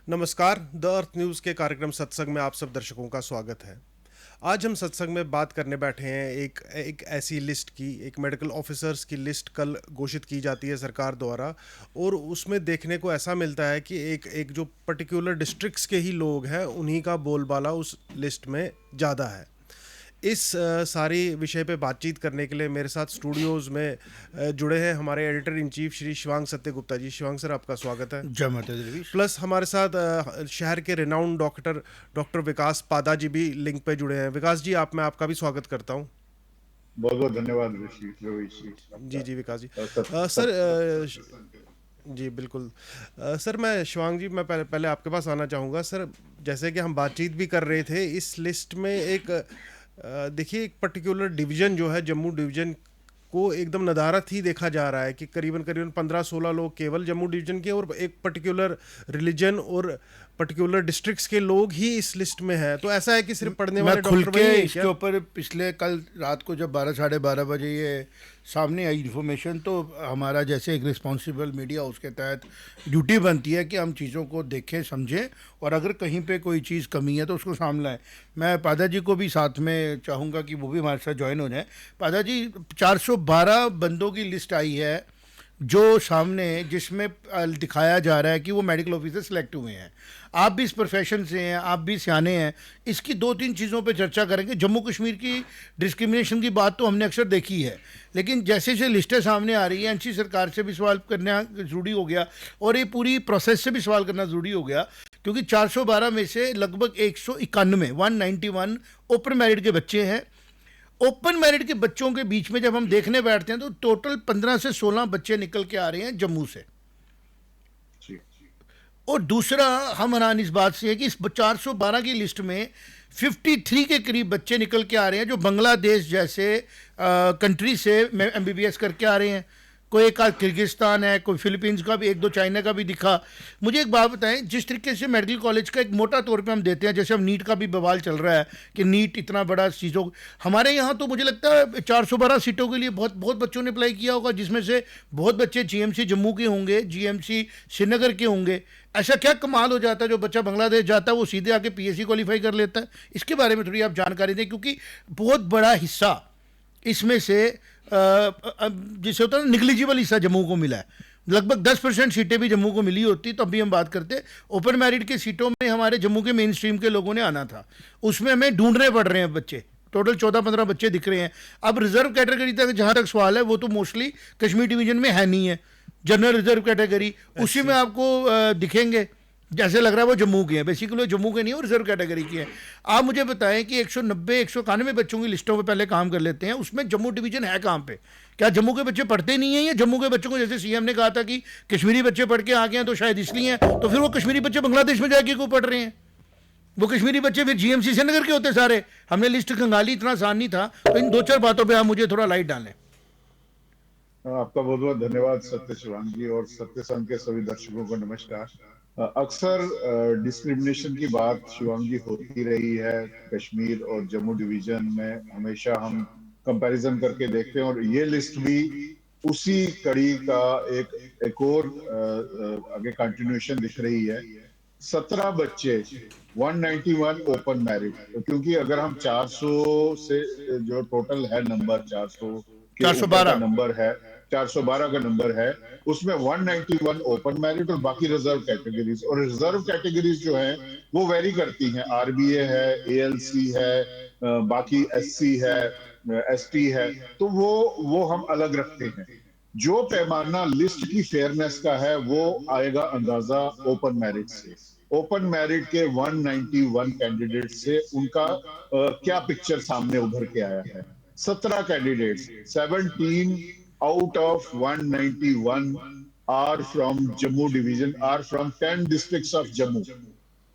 नमस्कार। The earth news के कार्यक्रम सत्संग में आप सब दर्शकों का स्वागत है। आज हम सत्संग में बात करने बैठे हैं एक एक ऐसी लिस्ट की, एक मेडिकल ऑफिसर्स की लिस्ट कल घोषित की जाती है सरकार द्वारा। और उसमें देखने को ऐसा मिलता है कि एक एक जो पर्टिकुलर डिस्ट्रिक्ट्स के ही लोग हैं उन्हीं का बोलबाला उस लिस्ट में ज़्यादा है। इस सारी विषय पे बातचीत करने के लिए मेरे साथ स्टूडियोज़ में जुड़े हैं हमारे editor in chief Shri Shivang Satyagupta ji. Shivang sir, आपका स्वागत है। जय माता दी रवीश। प्लस हमारे साथ शहर के रिनाउंड डॉक्टर डॉक्टर विकास पादा जी भी लिंक पे जुड़े हैं। विकास जी, मैं आपका भी स्वागत करता हूँ। बहुत बहुत धन्यवाद रवीश जी जी जी विकास जी। सर, आपका। जी बिल्कुल। सर, मैं शिवांग जी, मैं पहले पहले आपके पास आना चाहूँगा। सर, जैसे कि हम बातचीत भी कर रहे थे, इस लिस्ट में एक देखिए, एक पर्टिकुलर डिवीज़न जो है, जम्मू डिवीज़न को एकदम नदारत ही देखा जा रहा है कि करीबन करीबन 15-16 लोग केवल जम्मू डिवीज़न के और एक पर्टिकुलर रिलीजन और पर्टिकुलर डिस्ट्रिक्ट्स के लोग ही इस लिस्ट में है। तो ऐसा है कि सिर्फ पढ़ने मैं वाले खुल डॉक्टर के वही हैं इसके क्या? ऊपर पिछले कल रात को जब 12 साढ़े 12 बजे ये सामने आई इन्फॉर्मेशन, तो हमारा जैसे एक रिस्पॉन्सिबल मीडिया उसके तहत ड्यूटी बनती है कि हम चीज़ों को देखें, समझें, और अगर कहीं पे कोई चीज़ कमी है तो उसको सामने लाएं। मैं पादा जी को भी साथ में चाहूँगा कि वो भी हमारे साथ ज्वाइन हो जाएं। पादा जी, 412 बंदों की लिस्ट आई है जो सामने, जिसमें दिखाया जा रहा है कि वो मेडिकल ऑफिसर सेलेक्ट हुए हैं। आप भी इस प्रोफेशन से हैं, आप भी सियाने हैं, इसकी दो तीन चीज़ों पे चर्चा करेंगे। जम्मू कश्मीर की डिस्क्रिमिनेशन की बात तो हमने अक्सर देखी है, लेकिन जैसे जैसे लिस्टें सामने आ रही हैं, एनसी सरकार से भी सवाल करना ज़रूरी हो गया और ये पूरी प्रोसेस से भी सवाल करना ज़रूरी हो गया, क्योंकि 412 में से लगभग 191 191 ओपन मैरिट के बच्चे हैं। ओपन मैरिट के बच्चों के बीच में जब हम देखने बैठते हैं तो टोटल 15 से 16 बच्चे निकल के आ रहे हैं जम्मू से। और दूसरा, हम हैरान इस बात से है कि इस 412 की लिस्ट में 53 के करीब बच्चे निकल के आ रहे हैं जो बांग्लादेश जैसे कंट्री से एमबीबीएस करके आ रहे हैं। कोई एक आध किर्गिस्तान है, कोई फिलीपींस का भी, एक दो चाइना का भी दिखा। मुझे एक बात बताएं, जिस तरीके से मेडिकल कॉलेज का एक मोटा तौर पे हम देते हैं, जैसे हम नीट का भी बवाल चल रहा है कि नीट इतना बड़ा चीज़ों, हमारे यहाँ तो मुझे लगता है 412 सीटों के लिए बहुत बहुत बच्चों ने अप्लाई किया होगा, जिसमें से बहुत बच्चे जीएमसी जम्मू के होंगे, जीएमसी श्रीनगर के होंगे। ऐसा क्या कमाल हो जाता है जो बच्चा बांग्लादेश जाता है वो सीधे आके पीएससी क्वालिफाई कर लेता है? इसके बारे में थोड़ी आप जानकारी दें, क्योंकि बहुत बड़ा हिस्सा इसमें से जिसे होता है ना, निग्लिजिबल हिस्सा जम्मू को मिला है। लगभग 10% सीटें भी जम्मू को मिली होती तब भी हम बात करते। ओपन मैरिट की सीटों में हमारे जम्मू के मेन स्ट्रीम के लोगों ने आना था, उसमें हमें ढूंढने पड़ रहे हैं बच्चे। टोटल 14-15 बच्चे दिख रहे हैं। अब रिजर्व कैटेगरी तक जहाँ तक सवाल है, वो तो मोस्टली कश्मीर डिवीजन में है नहीं है। जनरल रिजर्व कैटेगरी, उसी में आपको दिखेंगे। जैसे लग रहा है वो जम्मू के हैं, बेसिकली जम्मू के नहीं और रिजर्व कैटेगरी की है। आप मुझे बताएं कि 190-191 बच्चों की लिस्टों पे पहले काम कर लेते हैं, उसमें जम्मू डिवीजन है कहाँ पे? क्या जम्मू के बच्चे पढ़ते नहीं हैं, या जम्मू के बच्चों को, जैसे सीएम ने कहा था कि कश्मीरी बच्चे पढ़ के आ गए हैं तो शायद इसलिए हैं, तो फिर वो कश्मीरी बच्चे बांग्लादेश में जाके क्यों पढ़ रहे हैं? वो कश्मीरी बच्चे फिर जीएमसी श्रीनगर के होते सारे। हमने लिस्ट खंगाली, इतना आसान नहीं था। तो इन दो चार बातों पर आप मुझे थोड़ा लाइट डालें। आपका बहुत बहुत धन्यवाद सत्य शिवांग जी, और सत्य संघ के सभी दर्शकों को नमस्कार। अक्सर डिस्क्रिमिनेशन की बात शिवांग जी होती रही है। कश्मीर और जम्मू डिवीजन में हमेशा हम कंपैरिजन करके देखते हैं, और ये लिस्ट भी उसी कड़ी का एक और आगे कंटिन्यूएशन दिख रही है। 17 बच्चे, 191 ओपन मैरिट, क्योंकि अगर हम 400 से जो टोटल है नंबर, 400 के ऊपर का 412। नंबर है, 412 का नंबर है, उसमें 191 ओपन मैरिट और बाकी रिजर्व कैटेगरीज। और रिजर्व कैटेगरीज जो है वो वेरी करती हैं। आरबीए है, एएलसी है, बाकी एससी है, एसटी है, तो वो हम अलग रखते हैं। जो पैमाना लिस्ट की फेयरनेस का है वो आएगा अंदाजा ओपन मैरिट से। ओपन मैरिट के 191 कैंडिडेट से उनका क्या पिक्चर सामने उभर के आया है? 17 candidates, 17 out of 191 are from Jammu division, are from 10 districts of Jammu.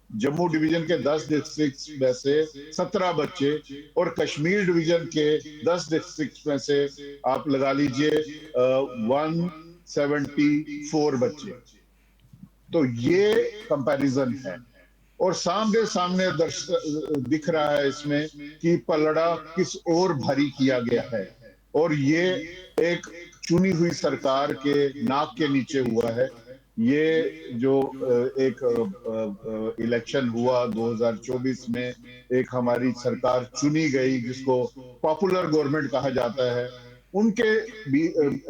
Jammu division के 10 डिस्ट्रिक्ट में से 17 बच्चे, और कश्मीर डिवीजन के 10 डिस्ट्रिक्ट में से आप लगा लीजिए 174 बच्चे। तो ये कंपैरिजन है, और सामने सामने दिख रहा है इसमें कि पलड़ा किस ओर भारी किया गया है, और ये एक चुनी हुई सरकार के नाक के नीचे हुआ है। ये जो एक इलेक्शन हुआ 2024 में, एक हमारी सरकार चुनी गई जिसको पॉपुलर गवर्नमेंट कहा जाता है, उनके भी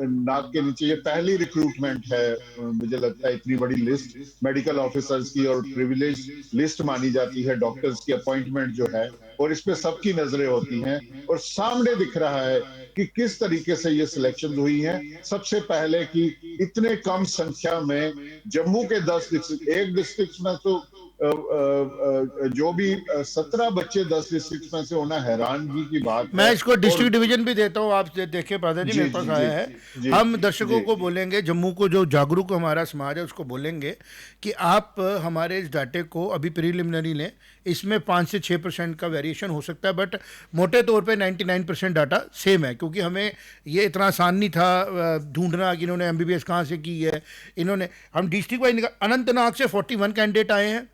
नाक के नीचे ये पहली रिक्रूटमेंट है। मुझे लगता है इतनी बड़ी लिस्ट मेडिकल ऑफिसर्स की और प्रिविलेज लिस्ट मानी जाती है, डॉक्टर्स की अपॉइंटमेंट जो है, और इस पे सबकी नजरें होती हैं और सामने दिख रहा है कि किस तरीके से ये सिलेक्शन हुई है। सबसे पहले कि इतने कम संख्या में जम्मू के 10 डिस्ट्रिक्ट, एक डिस्ट्रिक्ट में तो जो भी 17 बच्चे 10 डिस्ट्रिक्ट में से होना हैरानगी की बात मैं है। इसको और डिस्ट्रिक्ट डिवीजन भी देता हूँ, आप देखे पादा जी, जी मेरे पास जी आया जी है। जी हम दर्शकों जी को बोलेंगे, जम्मू को जो जागरूक हमारा समाज है उसको बोलेंगे कि आप हमारे इस डाटे को अभी प्रीलिमिनरी लें, इसमें 5 से 6% का वेरिएशन हो सकता है, बट मोटे तौर पे 99% डाटा सेम है, क्योंकि हमें ये इतना आसान नहीं था ढूंढना कि इन्होंने एमबीबीएस कहाँ से की है। इन्होंने हम डिस्ट्रिक्ट वाइज, अनंतनाग से 41 कैंडिडेट आए हैं,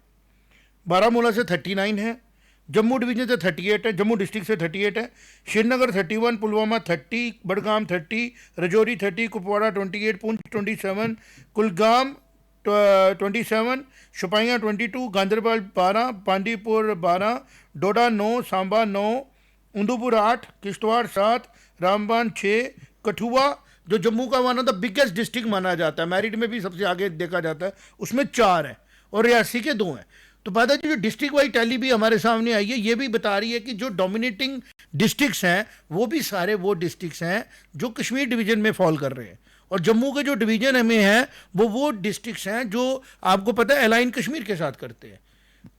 बारामूला से 39 है, जम्मू डिवीजन से 38 है, जम्मू डिस्ट्रिक्ट से 38 है, श्रीनगर 31, पुलवामा 30, बडगाम 30, रजौरी 30, कुपवाड़ा 28, पुंछ 27, कुलगाम 27, शोपियां 22, गांधरबल 12, बांदीपुर 12, डोडा 9, सांबा 9, उधमपुर 8, किश्तवाड़ 7, रामबन 6, कठुआ जो जम्मू का one of the biggest district माना जाता है, मेरिट में भी सबसे आगे देखा जाता है, उसमें 4 है और रियासी के 2 हैं। तो पादा जी, जो डिस्ट्रिक्ट वाइज टैली भी हमारे सामने आई है, ये भी बता रही है कि जो डोमिनेटिंग डिस्ट्रिक्ट्स हैं वो भी सारे वो डिस्ट्रिक्ट्स हैं जो कश्मीर डिवीजन में फॉल कर रहे हैं, और जम्मू के जो डिवीजन हमें हैं वो डिस्ट्रिक्ट्स हैं जो आपको पता है अलाइन कश्मीर के साथ करते हैं।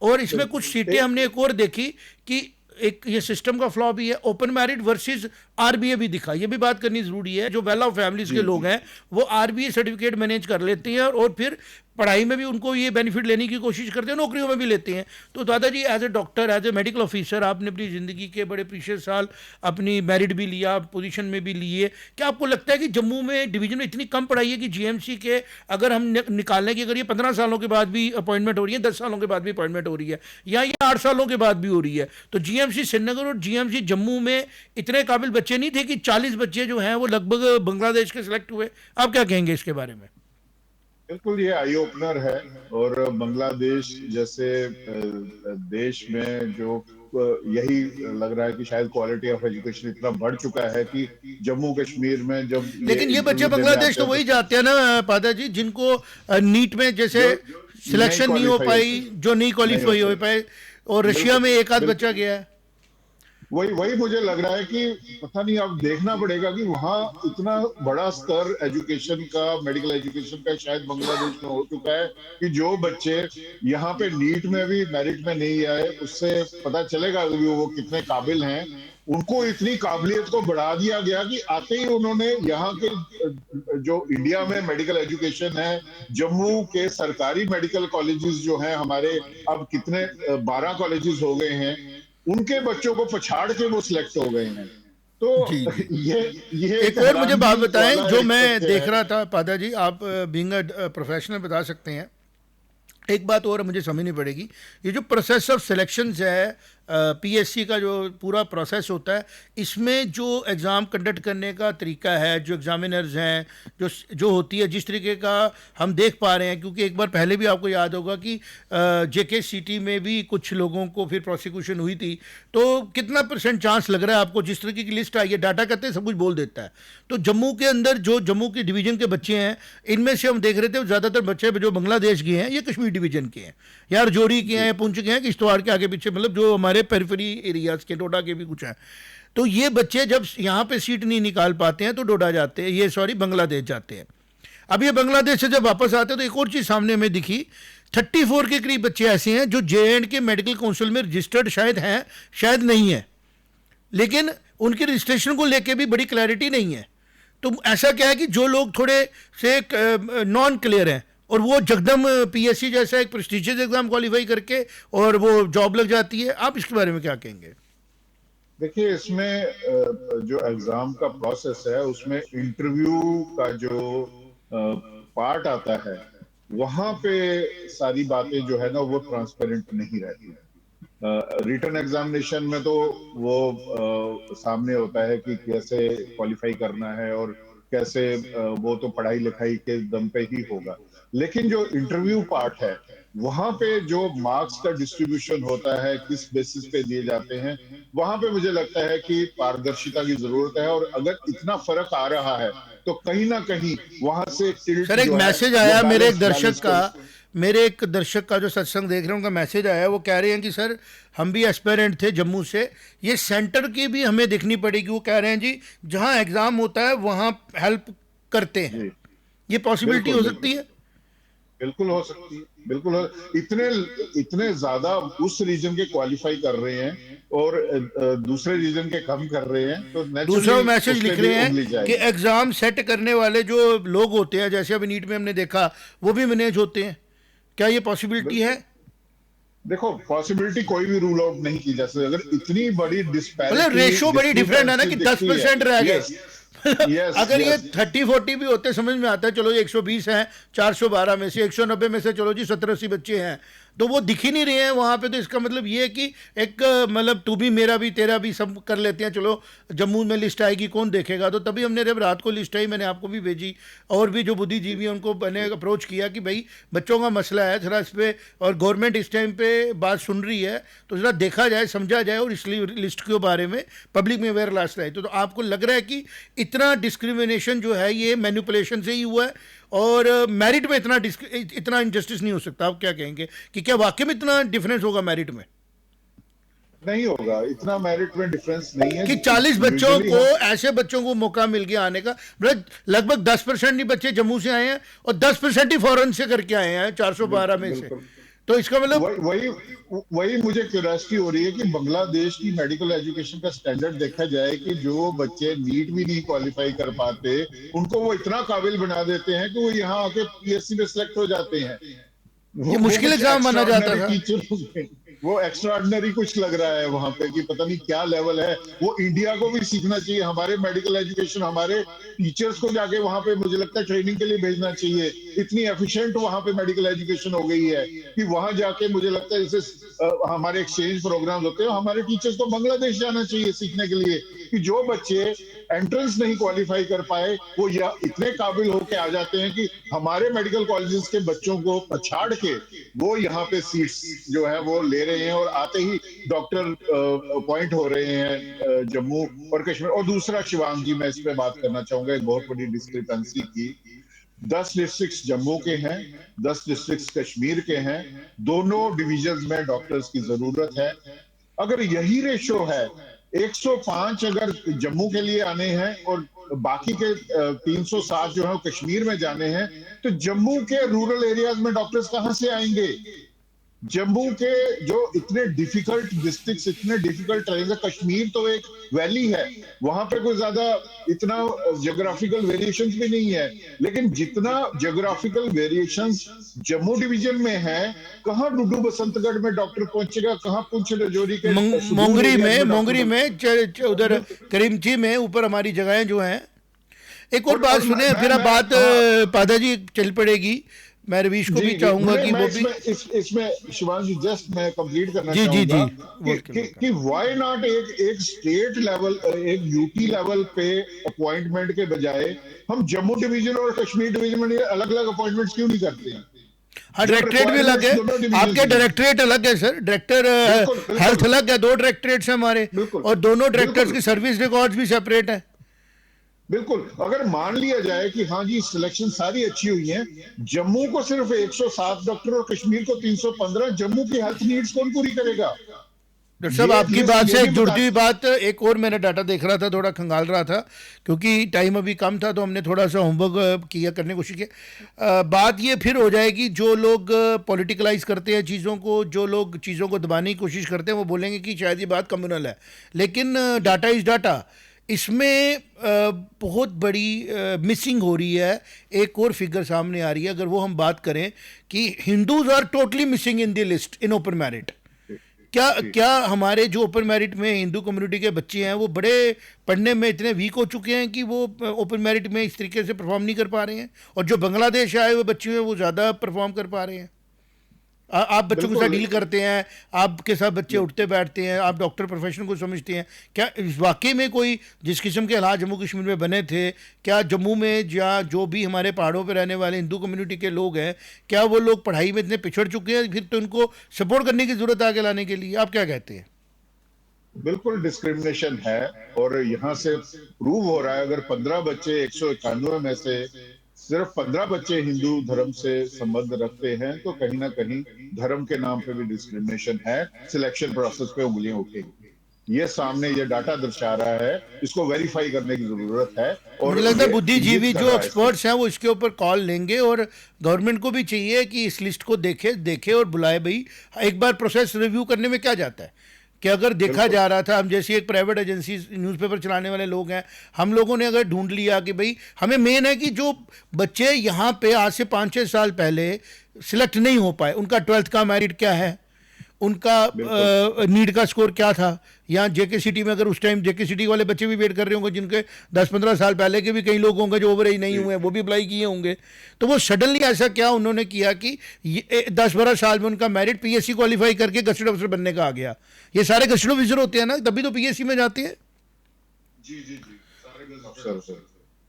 और इसमें कुछ सीटें हमने एक और देखी कि एक ये सिस्टम का फ्लॉ भी है, ओपन मैरिट वर्सेस आरबीए भी दिखा। ये भी बात करनी जरूरी है, जो वेल ऑफ फैमिलीज के लोग हैं वो आरबीए सर्टिफिकेट मैनेज कर लेते हैं और फिर पढ़ाई में भी उनको ये बेनिफिट लेने की कोशिश करते हैं, नौकरियों में भी लेते हैं। तो दादा जी, as a doctor, as a medical officer, आपने अपनी ज़िंदगी के बड़े प्रीशियस साल अपनी मेरिट भी लिया, पोजीशन में भी लिए, क्या आपको लगता है कि जम्मू में डिवीजन में इतनी कम पढ़ाई है कि जीएमसी के अगर हम निकालने की, अगर ये 15 सालों के बाद भी अपॉइंटमेंट हो रही है, 10 सालों के बाद भी अपॉइंटमेंट हो रही है, या ये 8 सालों के बाद भी हो रही है, तो जीएमसी श्रीनगर और जीएमसी जम्मू में इतने काबिल बच्चे नहीं थे कि 40 बच्चे जो हैं वो लगभग बांग्लादेश के सिलेक्ट हुए? आप क्या कहेंगे इसके बारे में? बिल्कुल, ये आई ओपनर है। और बांग्लादेश जैसे देश में जो यही लग रहा है कि शायद क्वालिटी ऑफ एजुकेशन इतना बढ़ चुका है कि जम्मू कश्मीर में जब लेकिन ये बच्चे बांग्लादेश तो वही जाते हैं ना पादा जी, जिनको नीट में जैसे सिलेक्शन नहीं हो पाई, जो नहीं क्वालिफाई हो पाए, और रशिया में एक आध बच्चा गया है। वही मुझे लग रहा है कि पता नहीं, अब देखना पड़ेगा कि वहाँ इतना बड़ा स्तर एजुकेशन का, मेडिकल एजुकेशन का शायद बांग्लादेश में हो चुका है कि जो बच्चे यहाँ पे नीट में भी मेरिट में नहीं आए, उससे पता चलेगा कि वो कितने काबिल हैं। उनको इतनी काबिलियत को बढ़ा दिया गया कि आते ही उन्होंने यहाँ के जो इंडिया में मेडिकल एजुकेशन है, जम्मू के सरकारी मेडिकल कॉलेजेस जो हैं हमारे, अब कितने 12 कॉलेजेस हो गए हैं, उनके बच्चों को पछाड़ के वो सिलेक्ट हो गए हैं। तो जी जी। ये एक और मुझे बात बताएं जो मैं तथ्य देख है। रहा था पादा जी, आप बीइंग अ प्रोफेशनल बता सकते हैं। एक बात और मुझे समझनी पड़ेगी, ये जो प्रोसेस ऑफ सिलेक्शंस है, पीएससी का जो पूरा प्रोसेस होता है, इसमें जो एग्ज़ाम कंडक्ट करने का तरीका है, जो एग्जामिनर्स हैं, जो होती है, जिस तरीके का हम देख पा रहे हैं, क्योंकि एक बार पहले भी आपको याद होगा कि जेकेसीटी में भी कुछ लोगों को फिर प्रोसिक्यूशन हुई थी। तो कितना % चांस लग रहा है आपको, जिस तरीके की लिस्ट आई है, डाटा कहते हैं सब कुछ बोल देता है, तो जम्मू के अंदर जो जम्मू के डिवीज़न के बच्चे हैं, इनमें से हम देख रहे थे ज़्यादातर बच्चे जो बांग्लादेश के हैं ये कश्मीर डिवीज़न के हैं, या रजौरी के हैं, पुंछ के हैं, किश्तवाड़ के आगे पीछे, मतलब जो हमारे पेरिफेरी एरियाज के, डोडा के भी कुछ हैं। तो ये बच्चे जब यहाँ पे सीट नहीं निकाल पाते हैं तो डोडा जाते हैं, ये सॉरी बांग्लादेश जाते हैं। अब ये बांग्लादेश से जब वापस आते हैं तो एक और चीज़ सामने हमें दिखी, 34 के करीब बच्चे ऐसे हैं जो JNK के मेडिकल काउंसिल में रजिस्टर्ड शायद हैं, शायद नहीं है, लेकिन उनके रजिस्ट्रेशन को लेके भी बड़ी क्लैरिटी नहीं है। तो ऐसा क्या है कि जो लोग थोड़े से नॉन क्लियर हैं और वो जगदम पीएससी जैसा एक प्रेस्टिजियस एग्जाम क्वालिफाई करके और वो जॉब लग जाती है, आप इसके बारे में क्या कहेंगे? देखिए, इसमें जो एग्जाम का प्रोसेस है उसमें इंटरव्यू का जो पार्ट आता है, वहां पे सारी बातें जो है ना वो ट्रांसपेरेंट नहीं रहती। रिटन एग्जामिनेशन में तो वो सामने होता है कि कैसे क्वालिफाई करना है और कैसे वो तो पढ़ाई लिखाई के दम पे ही होगा। लेकिन जो इंटरव्यू पार्ट है, वहां पे जो मार्क्स का डिस्ट्रीब्यूशन होता है, किस बेसिस पे दिए जाते हैं, वहां पे मुझे लगता है कि पारदर्शिता की जरूरत है। और अगर इतना फर्क आ रहा है तो कहीं ना कहीं वहां से टिल्ट सर एक जो है मैसेज वो आया मेरे एक बैलेंस दर्शक बैलेंस का, कर। मेरे एक दर्शक का जो सत्संग देख रहे हैं उनका मैसेज आया, वो कह रहे हैं कि सर हम भी एस्पेरेंट थे जम्मू से, ये सेंटर की भी हमें देखनी पड़ेगी। वो कह रहे हैं जी जहां एग्ज़ाम होता है वहां हेल्प करते हैं, जी, ये पॉसिबिलिटी बिल्कुल हो बिल्कुल, सकती है? बिल्कुल हो सकती है, बिल्कुल हो। इतने इतने ज्यादा उस रीजन के क्वालिफाई कर रहे हैं और दूसरे रीजन के कम कर रहे हैं, तो दूसरा वो नेचुरली मैसेज उस पे लिख भी रहे हैं उंगली कि जाएगी। एग्ज़ाम सेट करने वाले जो लोग होते हैं, जैसे अभी नीट में हमने देखा, वो भी मैनेज होते हैं, क्या ये पॉसिबिलिटी है? बिल्कुल, देखो पॉसिबिलिटी कोई भी रूल आउट नहीं की जा सकती। अगर इतनी बड़ी मतलब डिस्पैरिटी रेशो बड़ी डिफरेंट है ना डिस्क्रिपेंसी कि दस दिखती है। परसेंट रह गए। यस, यस, अगर ये यस, 30-40 भी होते समझ में आता है, चलो ये 120 हैं 412 में से, 190 में से चलो जी 70-80 बच्चे हैं, तो वो दिख ही नहीं रहे हैं वहाँ पे। तो इसका मतलब ये है कि एक मतलब तू भी मेरा भी तेरा भी सब कर लेते हैं, चलो जम्मू में लिस्ट आएगी कौन देखेगा। तो तभी हमने जब रात को लिस्ट आई, मैंने आपको भी भेजी, और भी जो बुद्धिजीवी हैं उनको मैंने अप्रोच किया कि भाई बच्चों का मसला है थोड़ा इस पर, और गवर्नमेंट इस टाइम पे बात सुन रही है, तो ज़रा देखा जाए समझा जाए और इस लिस्ट के बारे में पब्लिक में अवेयर लास्ट रहे। तो आपको लग रहा है कि इतना डिस्क्रिमिनेशन जो है ये मैनिपुलेशन से ही हुआ है, और मेरिट में इतना इनजस्टिस नहीं हो सकता? आप क्या कहेंगे कि क्या वाकई में इतना डिफरेंस होगा मेरिट में? नहीं होगा, इतना मेरिट में डिफरेंस नहीं है। कि 40 बच्चों यूजुअली को, हम, ऐसे बच्चों को मौका मिल गया आने का, मतलब लगभग 10% ही बच्चे जम्मू से आए हैं और 10% ही फॉरेन से करके आए हैं 412 में से। बिल्कुल, तो इसका मतलब वही वही वही मुझे क्यूरियोसिटी हो रही है कि बांग्लादेश की मेडिकल एजुकेशन का स्टैंडर्ड देखा जाए कि जो बच्चे नीट भी नहीं क्वालिफाई कर पाते, उनको वो इतना काबिल बना देते हैं कि वो यहाँ आके पीएससी में सिलेक्ट हो जाते हैं। ये वो मुश्किल कुछ एग्जाम माना जाता एक्स्ट्राऑर्डिनरी था। टीचर, वो एक्स्ट्राऑर्डिनरी कुछ लग रहा है वहां पे कि पता नहीं क्या लेवल है। वो इंडिया को भी सीखना चाहिए, हमारे मेडिकल एजुकेशन, हमारे टीचर्स को जाके वहां पे मुझे लगता है ट्रेनिंग के लिए भेजना चाहिए। इतनी एफिशिएंट वहां पे मेडिकल एजुकेशन हो गई है कि वहां जाके मुझे लगता है जैसे हमारे एक्सचेंज प्रोग्राम होते हैं, हमारे टीचर्स को बांग्लादेश जाना चाहिए सीखने के लिए कि जो बच्चे एंट्रेंस नहीं क्वालिफाई कर पाए वो या इतने काबिल होके आ जाते हैं कि हमारे मेडिकल कॉलेजेस के बच्चों को पछाड़ के वो यहाँ पे सीट्स जो है वो ले रहे हैं और आते ही डॉक्टर अपॉइंट हो रहे हैं जम्मू और कश्मीर। और दूसरा शिवांग जी, मैं इस पे बात करना चाहूंगा एक बहुत बड़ी डिस्क्रिपेंसी की। 10 डिस्ट्रिक्ट्स जम्मू के हैं, 10 डिस्ट्रिक्ट्स कश्मीर के हैं, दोनों डिविजन्स में डॉक्टर्स की जरूरत है। अगर यही रेशो है, 105 अगर जम्मू के लिए आने हैं और बाकी के 307 जो है कश्मीर में जाने हैं, तो जम्मू के रूरल एरियाज में डॉक्टर्स कहां से आएंगे? जम्मू के जो इतने डिफिकल्ट डिस्ट्रिक्ट्स, इतने डिफिकल्ट टर्रेन है, कश्मीर तो एक वैली है, वहां पे कोई ज्यादा इतना ज्योग्राफिकल वेरिएशंस भी नहीं है, लेकिन जितना ज्योग्राफिकल वेरिएशंस जम्मू डिवीजन में है, कहां डुडू बसंतगढ़ में डॉक्टर पहुंचेगा, कहां पुंछ राजौरी के सुदूर मोंगरी एरियाज में, में मोंगरी डॉक्टर। में उधर करीमची में ऊपर हमारी जगहें जो हैं। एक और बात और सुने, फिर अब बात हाँ, पादा जी चल पड़ेगी। मैं रवीश को जी भी जी, चाहूंगा नहीं कि मैं वो भी। इसमें शिवांग जी जस्ट मैं कंप्लीट करना जी जी चाहूंगा जी, कि वेलकम कि, वेलकम। कि व्हाई नॉट एक स्टेट लेवल, एक यूटी लेवल पे अपॉइंटमेंट के बजाय हम जम्मू डिवीजन और कश्मीर डिवीजन में अलग अलग अपॉइंटमेंट्स क्यों नहीं करते हैं? हाँ, जब डायरेक्टरेट भी अलग रिक्वायरमेंट्स है। दोनों डिवीजन आपके में है। डायरेक्टरेट अलग है सर, डायरेक्टर बिल्कुल हेल्थ बिल्कुल अलग है, दो डायरेक्टरेट्स हैं हमारे, बिल्कुल और दोनों डायरेक्टर्स बिल्कुल की सर्विस रिकॉर्ड्स भी सेपरेट है। बिल्कुल। अगर मान लिया जाए कि हाँ जी सिलेक्शन सारी अच्छी हुई है, जम्मू को सिर्फ 107 डॉक्टर और कश्मीर को 315, जम्मू की हेल्थ नीड्स कौन पूरी करेगा? डॉक्टर साहब, आपकी लिस्ट बात ये से भी एक बता। जुड़ती हुई बात, एक और मैंने डाटा देख रहा था, थोड़ा खंगाल रहा था क्योंकि टाइम अभी कम था, तो हमने थोड़ा सा होमवर्क किया, करने की कोशिश की। बात ये फिर हो जाएगी, जो लोग पॉलिटिकलाइज करते हैं चीज़ों को, जो लोग चीज़ों को दबाने की कोशिश करते हैं, वो बोलेंगे कि शायद ये बात कम्युनल है, लेकिन डाटा इज़ डाटा। इसमें बहुत बड़ी मिसिंग हो रही है। एक और फिगर सामने आ रही है, अगर वो हम बात करें कि Hindus are totally missing in the list in open merit. क्या क्या हमारे जो ओपन मेरिट में हिंदू कम्युनिटी के बच्चे हैं वो बड़े पढ़ने में इतने वीक हो चुके हैं कि वो ओपन मेरिट में इस तरीके से परफॉर्म नहीं कर पा रहे हैं, और जो बांग्लादेश आए हुए बच्चे हैं वो ज़्यादा परफॉर्म कर पा रहे हैं? आप बच्चों के साथ बिल्कुल। डील करते हैं, आपके साथ बच्चे उठते बैठते हैं, आप डॉक्टर प्रोफेशन को समझते हैं, क्या इस वाकई में कोई जिस किस्म के हालात जम्मू कश्मीर में बने थे, क्या जम्मू में या जो भी हमारे पहाड़ों पर रहने वाले हिंदू कम्युनिटी के लोग हैं, क्या वो लोग पढ़ाई में इतने पिछड़ चुके हैं, फिर तो उनको सपोर्ट करने की जरूरत है आगे लाने के लिए? आप क्या कहते हैं? बिल्कुल डिस्क्रिमिनेशन है, और यहाँ से प्रूव हो रहा है, अगर 15 बच्चे 191 में से सिर्फ 15 बच्चे हिंदू धर्म से संबंध रखते हैं, तो कहीं ना कहीं धर्म के नाम पे भी डिस्क्रिमिनेशन है, सिलेक्शन प्रोसेस पे उंगलियां उठेगी। ये सामने ये डाटा दर्शा रहा है, इसको वेरीफाई करने की जरूरत है। और मुझे लगता है ये बुद्धिजीवी इंगित कर जो रहा है इसको। एक्सपर्ट्स हैं वो इसके ऊपर कॉल लेंगे, और गवर्नमेंट को भी चाहिए कि इस लिस्ट को देखे और बुलाए। भाई एक बार प्रोसेस रिव्यू करने में क्या जाता है कि अगर देखा जा रहा था, हम जैसी एक प्राइवेट एजेंसी न्यूज़पेपर चलाने वाले लोग हैं, हम लोगों ने अगर ढूंढ लिया कि भाई हमें मेन है कि जो बच्चे यहाँ पे आज से 5-6 साल पहले सिलेक्ट नहीं हो पाए, उनका 12th का मेरिट क्या है, उनका नीट का स्कोर क्या था, या जेके सिटी में अगर उस टाइम जेके सिटी वाले बच्चे भी वेट कर रहे होंगे, जिनके 10-15 साल पहले के भी कई लोग होंगे जो ओवर एज नहीं हुए, वो भी अप्लाई किए होंगे, तो वो सडनली ऐसा क्या उन्होंने किया कि 10-12 साल में उनका मेरिट पीएससी क्वालिफाई करके गस्टेड ऑफिसर बनने का आ गया। ये सारे गस्टेड ऑफिसर होते हैं ना, तभी तो पीएससी में जाते हैं। जी जी जी, सारे अफसर,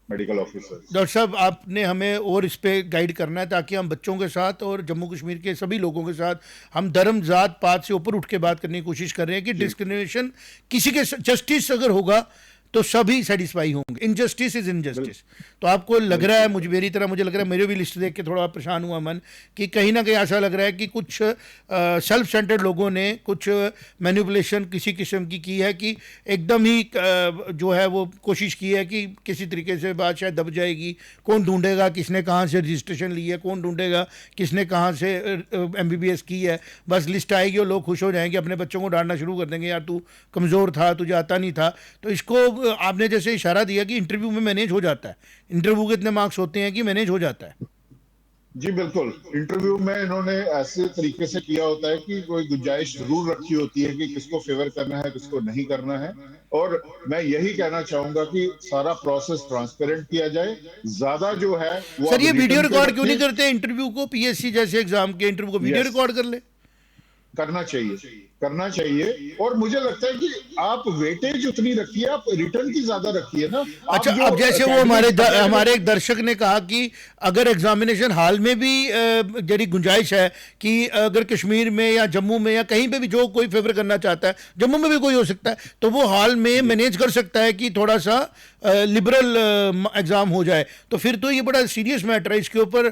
मेडिकल ऑफिसर। डॉक्टर साहब, आपने हमें और इस पे गाइड करना है ताकि हम बच्चों के साथ और जम्मू कश्मीर के सभी लोगों के साथ हम धर्म जात पात से ऊपर उठ के बात करने की कोशिश कर रहे हैं कि डिस्क्रिमिनेशन किसी के जस्टिस अगर होगा तो सभी सेटिस्फाई होंगे। Injustice is injustice. तो आपको लग रहा है, मेरी तरह मुझे लग रहा है, मेरे भी लिस्ट देख के थोड़ा परेशान हुआ मन, कि कहीं ना कहीं ऐसा लग रहा है कि कुछ सेल्फ सेंटर्ड लोगों ने कुछ मैनिपुलेशन किसी किस्म की है, कि एकदम ही जो है वो कोशिश की है कि किसी तरीके से बात शायद दब जाएगी। कौन ढूंढेगा किसने कहाँ से रजिस्ट्रेशन ली है, कौन ढूंढेगा किसने कहाँ से MBBS की है, बस लिस्ट आएगी और लोग खुश हो जाएंगे, अपने बच्चों को डांटना शुरू कर देंगे, यार तू कमज़ोर था, तुझे आता नहीं था। तो इसको आपने जैसे इशारा दिया कि इंटरव्यू में मैनेज हो जाता है, इंटरव्यू के इतने मार्क्स होते हैं कि मैनेज हो जाता है। जी बिल्कुल, इंटरव्यू में इन्होंने ऐसे तरीके से किया होता है कि कोई गुंजाइश जरूर रखी होती है कि किसको फेवर करना है, किसको नहीं करना है। और मैं यही कहना चाहूंगा कि सारा प्रोसेस ट्रांसपेरेंट किया जाए। ज्यादा जो है वो सर, ये वीडियो रिटर्न पे रिकॉर्ड क्यों नहीं रखिए। करते इंटरव्यू को? पीएससी जैसे एग्जाम के इंटरव्यू को वीडियो Yes. रिकॉर्ड कर ले। करना चाहिए। और मुझे लगता है कि आप वेटेज उतनी रखिए, आप रिटर्न की ज्यादा रखिए ना। अच्छा, आप जो अब जैसे वो academic- हमारे एक दर्शक ने कहा कि अगर एग्जामिनेशन हॉल में भी जरी गुंजाइश है कि अगर कश्मीर में या जम्मू में या कहीं पे भी जो कोई फेवर करना चाहता है, जम्मू में भी कोई हो सकता है, तो वो हॉल में मैनेज कर सकता है कि थोड़ा सा लिबरल एग्जाम हो जाए। तो फिर तो ये बड़ा सीरियस मैटर है, इसके ऊपर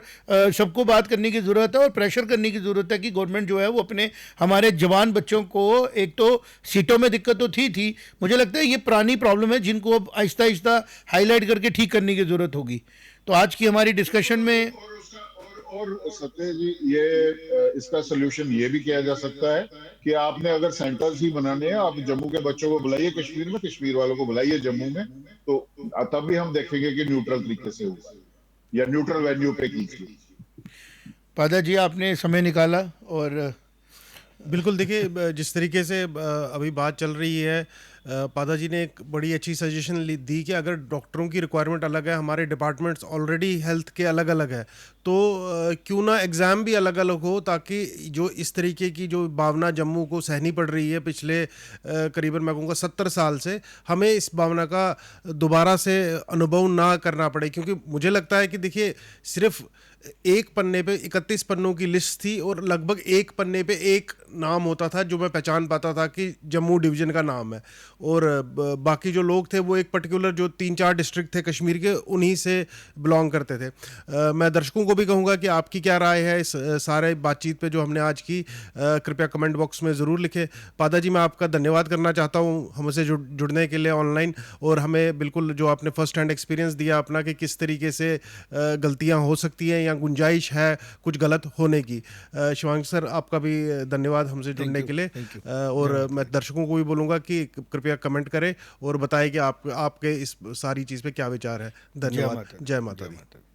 सबको बात करने की जरूरत है और प्रेशर करने की जरूरत है कि गवर्नमेंट जो है वो अपने हमारे जवान बच्चों को, एक तो सीटों में दिक्कत तो थी, मुझे लगता है ये पुरानी प्रॉब्लम है जिनको अब आहिस्ता आहिस्ता हाईलाइट करके ठीक करने की जरूरत होगी। तो आज की हमारी डिस्कशन में और सत्य जी, ये इसका सोल्यूशन ये भी किया जा सकता है कि आपने अगर सेंटर्स ही बनाने हैं, आप जम्मू के बच्चों को बुलाइए कश्मीर में, कश्मीर वालों को बुलाइए जम्मू में, तो तब भी हम देखेंगे कि न्यूट्रल तरीके से होगा या न्यूट्रल वेन्यू पे कीजिए। पादा जी, आपने समय निकाला। और बिल्कुल, देखिए जिस तरीके से अभी बात चल रही है, पादा जी ने एक बड़ी अच्छी सजेशन दी कि अगर डॉक्टरों की रिक्वायरमेंट अलग है, हमारे डिपार्टमेंट्स ऑलरेडी हेल्थ के अलग अलग है, तो क्यों ना एग्ज़ाम भी अलग अलग हो, ताकि जो इस तरीके की जो भावना जम्मू को सहनी पड़ रही है पिछले करीबन मैं कहूँगा 70 साल से, हमें इस भावना का दोबारा से अनुभव ना करना पड़े। क्योंकि मुझे लगता है कि देखिए, सिर्फ एक पन्ने पे 31 पन्नों की लिस्ट थी और लगभग एक पन्ने पे एक नाम होता था जो मैं पहचान पाता था कि जम्मू डिवीज़न का नाम है, और बाकी जो लोग थे वो एक पर्टिकुलर जो 3-4 डिस्ट्रिक्ट थे कश्मीर के, उन्हीं से बिलोंग करते थे। मैं दर्शकों को भी कहूँगा कि आपकी क्या राय है इस सारे बातचीत पे जो हमने आज की, कृपया कमेंट बॉक्स में ज़रूर लिखें। पादा जी, मैं आपका धन्यवाद करना चाहता हूँ हमसे जुड़ने के लिए ऑनलाइन, और हमें बिल्कुल जो आपने फर्स्ट हैंड एक्सपीरियंस दिया अपना कि किस तरीके से गलतियाँ हो सकती हैं या गुंजाइश है कुछ गलत होने की। शिवांग सर, आपका भी धन्यवाद हमसे जुड़ने के लिए। और मैं दर्शकों को भी बोलूँगा कि कृपया कमेंट करें और बताएं कि आपके इस सारी चीज़ पे क्या विचार है। धन्यवाद। जय माता दी।